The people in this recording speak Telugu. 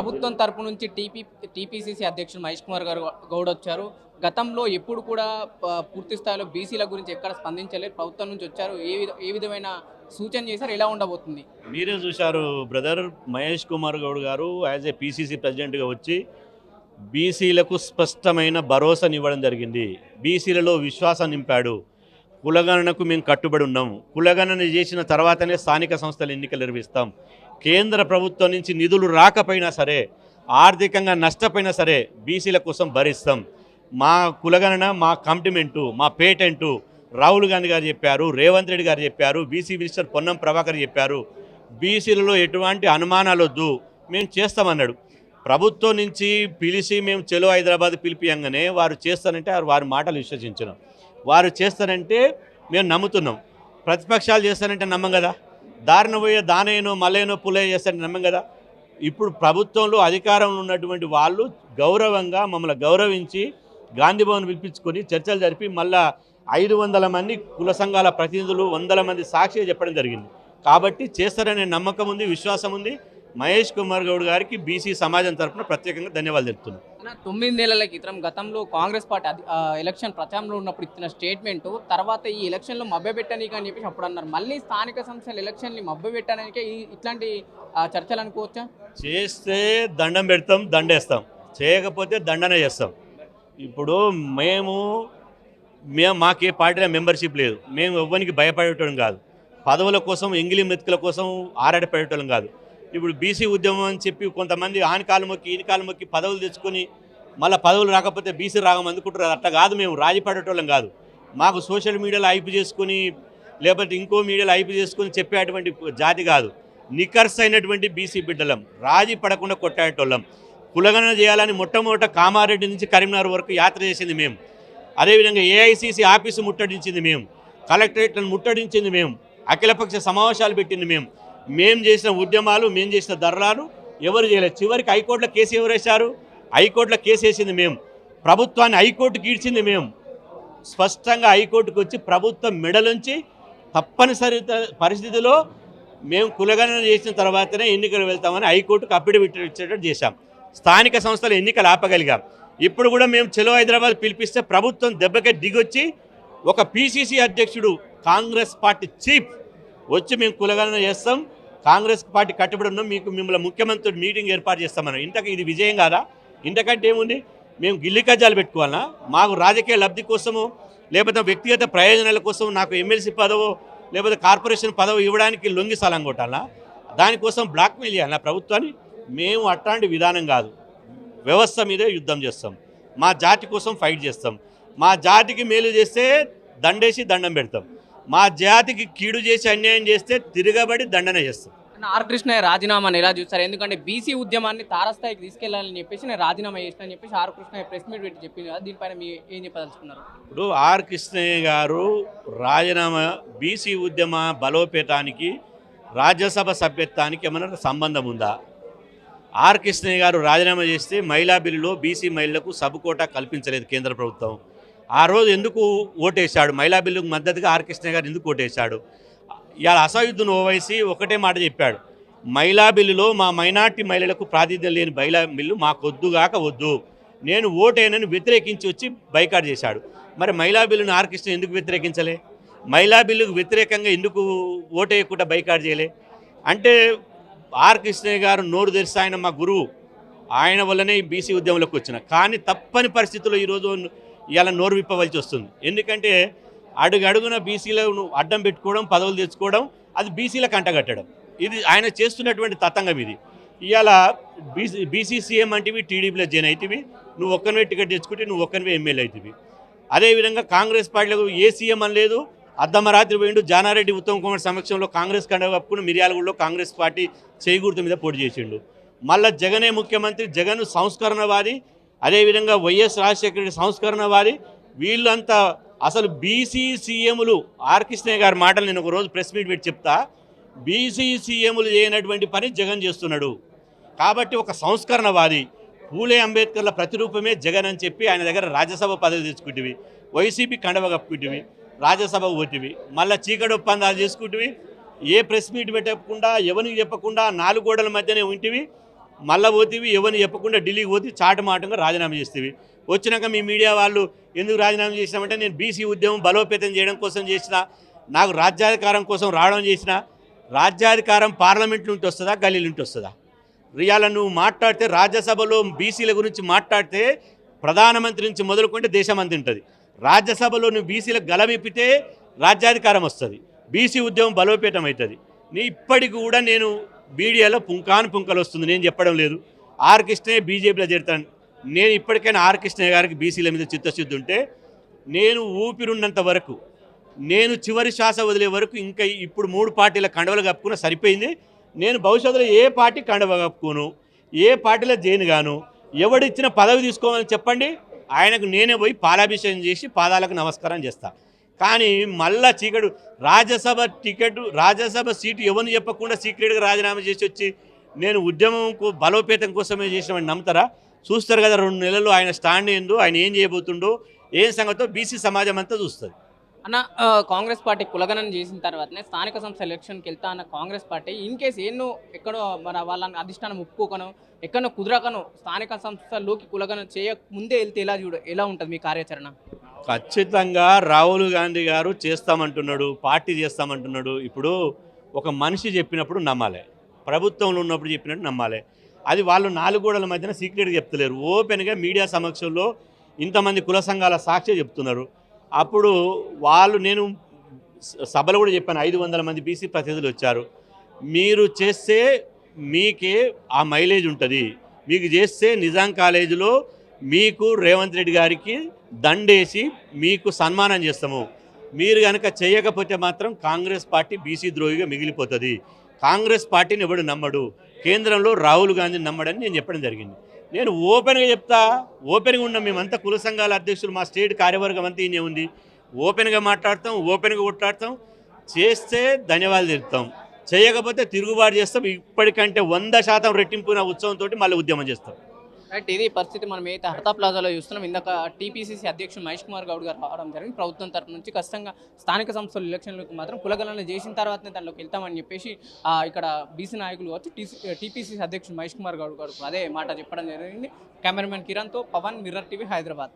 ప్రభుత్వం తరపు నుంచి టీపీసీసీ అధ్యక్షుడు మహేష్ కుమార్ గారు గౌడ్ వచ్చారు. గతంలో ఎప్పుడు కూడా పూర్తి స్థాయిలో బీసీల గురించి ఎక్కడ స్పందించలేదు. ప్రభుత్వం నుంచి వచ్చారు. ఏ విధమైన సూచన చేశారు? ఎలా ఉండబోతుంది? మీరే చూశారు బ్రదర్. మహేష్ కుమార్ గౌడ్ గారు యాజ్ ఏ పీసీసీ ప్రెసిడెంట్గా వచ్చి బీసీలకు స్పష్టమైన భరోసానివ్వడం జరిగింది. బీసీలలో విశ్వాసం నింపాడు. కులగణనకు మేము కట్టుబడి ఉన్నాం. కులగణన చేసిన తర్వాతనే స్థానిక సంస్థల ఎన్నికలు నిర్వహిస్తాం. కేంద్ర ప్రభుత్వం నుంచి నిధులు రాకపోయినా సరే, ఆర్థికంగా నష్టపోయినా సరే బీసీల కోసం భరిస్తాం. మా కులగణన మా కమిట్మెంటు, మా పేటెంటు రాహుల్ గాంధీ గారు చెప్పారు, రేవంత్ రెడ్డి గారు చెప్పారు, బీసీ మినిస్టర్ పొన్నం ప్రభాకర్ చెప్పారు. బీసీలలో ఎటువంటి అనుమానాలు వద్దు, మేము చేస్తామన్నాడు. ప్రభుత్వం నుంచి పిలిచి మేము చెలో హైదరాబాద్ పిలిపియంగానే వారు చేస్తారంటే వారి మాటలు విశ్వసించినాం. వారు చేస్తారంటే మేము నమ్ముతున్నాం. ప్రతిపక్షాలు చేస్తారంటే నమ్మం కదా. దారిన పోయే దానేనో మళ్ళేనో పులే చేస్తారంటే నమ్మం కదా. ఇప్పుడు ప్రభుత్వంలో అధికారంలో ఉన్నటువంటి వాళ్ళు గౌరవంగా మమ్మల్ని గౌరవించి గాంధీ భవన్ పిలిపించుకొని చర్చలు జరిపి మళ్ళా 500 మంది కుల సంఘాల ప్రతినిధులు 100 మంది సాక్షిగా చెప్పడం జరిగింది. కాబట్టి చేస్తారనే నమ్మకం ఉంది, విశ్వాసం ఉంది. మహేష్ కుమార్ గౌడ్ గారికి బీసీ సమాజం తరఫున ప్రత్యేకంగా ధన్యవాదాలు తెలుపుతున్నాను. 9 నెలల క్రితం గతంలో కాంగ్రెస్ పార్టీ ఎలక్షన్ ప్రచారంలో ఉన్నప్పుడు ఇచ్చిన స్టేట్మెంట్ తర్వాత ఈ ఎలక్షన్లో మభ్యపెట్టడానికి అని చెప్పేసి అప్పుడు అన్నారు. మళ్ళీ స్థానిక సంస్థల ఎలక్షన్ని మభ్యపెట్టడానికే ఇట్లాంటి చర్చలు అనుకోవచ్చా? చేస్తే దండం పెడతాం, దండేస్తాం. చేయకపోతే దండన చేస్తాం. ఇప్పుడు మాకే పార్టీలో మెంబర్షిప్ లేదు. మేము ఎవ్వరికి భయపడేటోళ్ళం కాదు. పదవుల కోసం ఎంగిలి మెతుకుల కోసం ఆరాటపడేటోళ్ళం కాదు. ఇప్పుడు బీసీ ఉద్యమం అని చెప్పి కొంతమంది ఆనకాలు మొక్కి ఈనకాలు మొక్కి పదవులు తెచ్చుకొని మళ్ళీ పదవులు రాకపోతే బీసీ రాగం అందుకుంటారు. అట్లా కాదు. మేము రాజీ పడేటోళ్ళం కాదు. మాకు సోషల్ మీడియాలో ఐపీ చేసుకుని లేకపోతే ఇంకో మీడియాలో ఐపీ చేసుకుని చెప్పేటువంటి జాతి కాదు. నికర్స్ అయినటువంటి బీసీ బిడ్డలం. రాజీ పడకుండా కొట్టాడేటోళ్ళం. కులగణన చేయాలని మొట్టమొదట కామారెడ్డి నుంచి కరీంనగర్ వరకు యాత్ర చేసింది మేము. అదేవిధంగా ఏఐసీసీ ఆఫీసు ముట్టడించింది మేము. కలెక్టరేట్లను ముట్టడించింది మేము. అఖిలపక్ష సమావేశాలు పెట్టింది మేము చేసిన ఉద్యమాలు, మేము చేసిన ధర్నాలు ఎవరు చేయలేదు. చివరికి హైకోర్టులో కేసు ఎవరు వేశారు? హైకోర్టులో కేసు వేసింది మేము. ప్రభుత్వాన్ని హైకోర్టుకి ఈడ్చింది మేము. స్పష్టంగా హైకోర్టుకు వచ్చి ప్రభుత్వం మెడలుంచి తప్పనిసరి పరిస్థితిలో మేము కులగణన చేసిన తర్వాతనే ఎన్నికలు వెళ్తామని హైకోర్టుకు అఫిడవిట్ ఇచ్చేటట్టు చేశాం. స్థానిక సంస్థల ఎన్నికలు ఆపగలిగాం. ఇప్పుడు కూడా మేము చెలో హైదరాబాద్ పిలిపిస్తే ప్రభుత్వం దెబ్బకి దిగొచ్చి ఒక పీసీసీ అధ్యక్షుడు కాంగ్రెస్ పార్టీ చీఫ్ వచ్చి మేము కులగణన చేస్తాం, కాంగ్రెస్ పార్టీ కట్టుబడి ఉన్నాం, మిమ్మల్ని ముఖ్యమంత్రి మీటింగ్ ఏర్పాటు చేస్తామన్నాం. ఇది విజయం కాదా? ఇంతకంటే ఏముంది? మేము గిల్లి కజ్జాలు పెట్టుకోవాలన్నా? మాకు రాజకీయ లబ్ధి కోసము లేకపోతే వ్యక్తిగత ప్రయోజనాల కోసం నాకు ఎమ్మెల్సీ పదవో లేకపోతే కార్పొరేషన్ పదవి ఇవ్వడానికి లొంగి స్థలం కొట్టాలా? దానికోసం బ్లాక్మెయిల్ చేయాలా ప్రభుత్వాన్ని? మేము అట్లాంటి విధానం కాదు. వ్యవస్థ మీదే యుద్ధం చేస్తాం. మా జాతి కోసం ఫైట్ చేస్తాం. మా జాతికి మేలు చేస్తే దండేసి దండం పెడతాం. మా జాతికి కీడు చేసి అన్యాయం చేస్తే తిరగబడి దండన చేస్తాం. ఆర్ కృష్ణయ్య రాజీనామాని ఎలా చూస్తారు? ఎందుకంటే బీసీ ఉద్యమాన్ని తారస్థాయికి తీసుకెళ్లాలని చెప్పేసి నేను రాజీనామా చేసిన అని చెప్పేసి ఆర్ కృష్ణయ్య ప్రెస్ మీట్ పెట్టి చెప్పింది కదా. దీనిపైన మీరు ఏం చెప్పదలుచుకున్నారు? ఇప్పుడు ఆర్ కృష్ణయ్య గారు రాజీనామా బీసీ ఉద్యమ బలోపేతానికి రాజ్యసభ సభ్యత్వానికి ఏమైనా సంబంధం ఉందా? ఆర్ కృష్ణయ్య గారు రాజీనామా చేస్తే మహిళా బిల్లులో బీసీ మహిళలకు సబ్ కోటా కల్పించలేదు కేంద్ర ప్రభుత్వం. ఆ రోజు ఎందుకు ఓటేశాడు? మహిళా బిల్లుకు మద్దతుగా ఆర్ కృష్ణయ్య గారు ఎందుకు ఓటేశాడు? ఇవాళ అసదుద్దీన్ ఓవైసీ ఒకటే మాట చెప్పాడు, మహిళా బిల్లులో మా మైనార్టీ మహిళలకు ప్రాతినిధ్యం లేని మహిళా బిల్లు మాకొద్దుగాక వద్దు, నేను ఓటేనని వ్యతిరేకించి వచ్చి బైకాట్ చేశాడు. మరి మహిళా బిల్లును ఆర్ కృష్ణ ఎందుకు వ్యతిరేకించలే? మహిళా బిల్లుకు వ్యతిరేకంగా ఎందుకు ఓటేయకుండా బైకాట్ చేయలే? అంటే ఆర్ కృష్ణయ్య గారు నోరు తెరిస్తే ఆయన మా గురువు, ఆయన వల్లనే బీసీ ఉద్యమంలోకి వచ్చిన. కానీ తప్పని పరిస్థితుల్లో ఈరోజు ఇలా నోరు విప్పవలసి వస్తుంది. ఎందుకంటే అడుగడుగున బీసీలను అడ్డం పెట్టుకోవడం, పదవులు తెచ్చుకోవడం, అది బీసీలకు అంటగట్టడం, ఇది ఆయన చేస్తున్నటువంటి తతంగం. ఇది ఇవాళ బీసీ సీఎం అంటేవి టీడీపీలో జాయిన్ అవుతుంది, నువ్వు ఒక్కనివే టికెట్ తెచ్చుకుంటే నువ్వు ఒక్కనివే ఎమ్మెల్యే అవుతుంది. అదేవిధంగా కాంగ్రెస్ పార్టీలకు ఏ సీఎం అని లేదు. అర్ధమరాత్రి పోయిండు జానారెడ్డి ఉత్తమ్ కుమార్ సమక్షంలో కాంగ్రెస్ కండ కప్పుకుని మిర్యాలగూడలో కాంగ్రెస్ పార్టీ చేయిగుర్తు మీద పోటీ చేసిండు. మళ్ళీ జగనే ముఖ్యమంత్రి, జగన్ సంస్కరణవాది, అదేవిధంగా వైఎస్ రాజశేఖర రెడ్డి సంస్కరణవాది. వీళ్ళంతా అసలు బీసీ సీఎంలు ఆర్ కృష్ణయ్య గారి మాటలు నేను ఒకరోజు ప్రెస్ మీట్ పెట్టి చెప్తా, బీసీ సీఎంలు చేయనటువంటి పని జగన్ చేస్తున్నాడు. కాబట్టి ఒక సంస్కరణవాది, పూలే అంబేద్కర్ల ప్రతిరూపమే జగన్ అని చెప్పి ఆయన దగ్గర రాజ్యసభ పదవి తెచ్చుకుంటువి, వైసీపీ కండవ కప్పుకుంటువి, రాజ్యసభ పోతివి, మళ్ళీ చీకటి ఒప్పందాలు చేసుకుంటువి, ఏ ప్రెస్ మీట్ పెట్టకుండా ఎవరికి చెప్పకుండా 4 గోడల మధ్యనే ఉంటివి. మళ్ళీ పోతేవి ఎవరిని చెప్పకుండా ఢిల్లీకి పోతే చాటమాటంగా రాజీనామా చేస్తేవి. వచ్చినాక మీ మీడియా వాళ్ళు ఎందుకు రాజీనామా చేసినామంటే నేను బీసీ ఉద్యమం బలోపేతం చేయడం కోసం చేసిన, నాకు రాజ్యాధికారం కోసం రావడం చేసిన. రాజ్యాధికారం పార్లమెంట్ నుంచి వస్తుందా, గల్లీ నుంచి వస్తుందా? ఇవాళ నువ్వు మాట్లాడితే రాజ్యసభలో బీసీల గురించి మాట్లాడితే ప్రధానమంత్రి నుంచి మొదలుకుంటే దేశమంతా ఉంటుంది. రాజ్యసభలో నువ్వు బీసీలకు గలమిప్పితే రాజ్యాధికారం వస్తుంది, బీసీ ఉద్యమం బలోపేతం అవుతుంది. ఇప్పటికి కూడా నేను మీడియాలో పుంకలు వస్తుంది, నేను చెప్పడం లేదు. ఆర్ కృష్ణయ్య బీజేపీలో చేరుతాను. నేను ఇప్పటికైనా ఆర్ కృష్ణయ్య గారికి బీసీల మీద చిత్తశుద్ధి ఉంటే, నేను ఊపిరున్నంత వరకు, నేను చివరి శ్వాస వదిలే వరకు ఇంకా ఇప్పుడు 3 పార్టీల కండవలు కప్పుకున్నా సరిపోయింది. నేను భవిష్యత్తులో ఏ పార్టీ కండవ కప్పుకోను, ఏ పార్టీలో జైన్ గాను. ఎవడిచ్చిన పదవి తీసుకోమని చెప్పండి, ఆయనకు నేనే పోయి పాలాభిషేకం చేసి పాదాలకు నమస్కారం చేస్తా. కానీ మళ్ళా చీకడు రాజ్యసభ టికెట్, రాజ్యసభ సీటు ఎవరిని చెప్పకుండా సీక్రెట్గా రాజీనామా చేసి వచ్చి నేను ఉద్యమంకు బలోపేతం కోసమే చేసినామని నమ్ముతారా? చూస్తారు కదా 2 నెలలు ఆయన స్టాండ్ ఏందో, ఆయన ఏం చేయబోతుండో, ఏం సంగతో బీసీ సమాజం అంతా చూస్తుంది. అన్న కాంగ్రెస్ పార్టీ కులగణన చేసిన తర్వాతనే స్థానిక సంస్థ ఎలక్షన్కి వెళ్తా అన్న కాంగ్రెస్ పార్టీ ఇన్ కేసు ఎన్నో ఎక్కడో మన వాళ్ళని అధిష్టానం ఒప్పుకోకను ఎక్కడో కుదరకను స్థానిక సంస్థల్లోకి కులగణన చేయక ముందే వెళ్తే ఎలా ఉంటుంది మీ కార్యాచరణ? ఖచ్చితంగా రాహుల్ గాంధీ గారు చేస్తామంటున్నాడు, పార్టీ చేస్తామంటున్నాడు. ఇప్పుడు ఒక మనిషి చెప్పినప్పుడు నమ్మాలి, ప్రభుత్వంలో ఉన్నప్పుడు చెప్పినట్టు నమ్మాలి. అది వాళ్ళు 4 గోడల మధ్యన సీక్రెట్గా చెప్తలేరు, ఓపెన్గా మీడియా సమక్షంలో ఇంతమంది కుల సంఘాల సాక్షి చెప్తున్నారు. అప్పుడు వాళ్ళు, నేను సభలో కూడా చెప్పాను, 500 మంది బీసీ ప్రతినిధులు వచ్చారు. మీరు చేస్తే మీకే ఆ మైలేజ్ ఉంటుంది, మీకు చేస్తే నిజాం కాలేజీలో మీకు రేవంత్ రెడ్డి గారికి దండేసి మీకు సన్మానం చేస్తాము. మీరు కనుక చేయకపోతే మాత్రం కాంగ్రెస్ పార్టీ బీసీ ద్రోహిగా మిగిలిపోతుంది. కాంగ్రెస్ పార్టీని ఎవడు నమ్మడు, కేంద్రంలో రాహుల్ గాంధీని నమ్మడని నేను చెప్పడం జరిగింది. నేను ఓపెన్గా చెప్తా, ఓపెన్గా ఉన్నాం. మేమంతా కుల సంఘాల అధ్యక్షులు, మా స్టేట్ కార్యవర్గం అంతా ఈయనే ఉంది. ఓపెన్గా మాట్లాడతాం, ఓపెన్గా కొట్లాడతాం. చేస్తే ధన్యవాదాలు చెప్తాం, చేయకపోతే తిరుగుబాటు చేస్తాం. ఇప్పటికంటే 100% రెట్టింపున ఉత్సవంతో మళ్ళీ ఉద్యమం చేస్తాం. రైట్, ఇది పరిస్థితి. మనం అయితే హర్తా ప్లాజాలో చూస్తున్నాం. ఇందాక టీపీసీసీ అధ్యక్షుడు మహేష్ కుమార్ గౌడ్ గారు రావడం జరిగింది. ప్రభుత్వం తరఫు నుంచి ఖచ్చితంగా స్థానిక సంస్థల ఎలక్షన్లకు మాత్రం కులగణన చేసిన తర్వాతనే దానిలోకి వెళ్తామని చెప్పేసి ఇక్కడ బీసీ నాయకులు వచ్చి టీపీసీసీ అధ్యక్షుడు మహేష్ కుమార్ గౌడ్ గారు అదే మాట చెప్పడం జరిగింది. కెమెరామెన్ కిరణ్తో పవన్, మిర్రర్ టీవీ, హైదరాబాద్.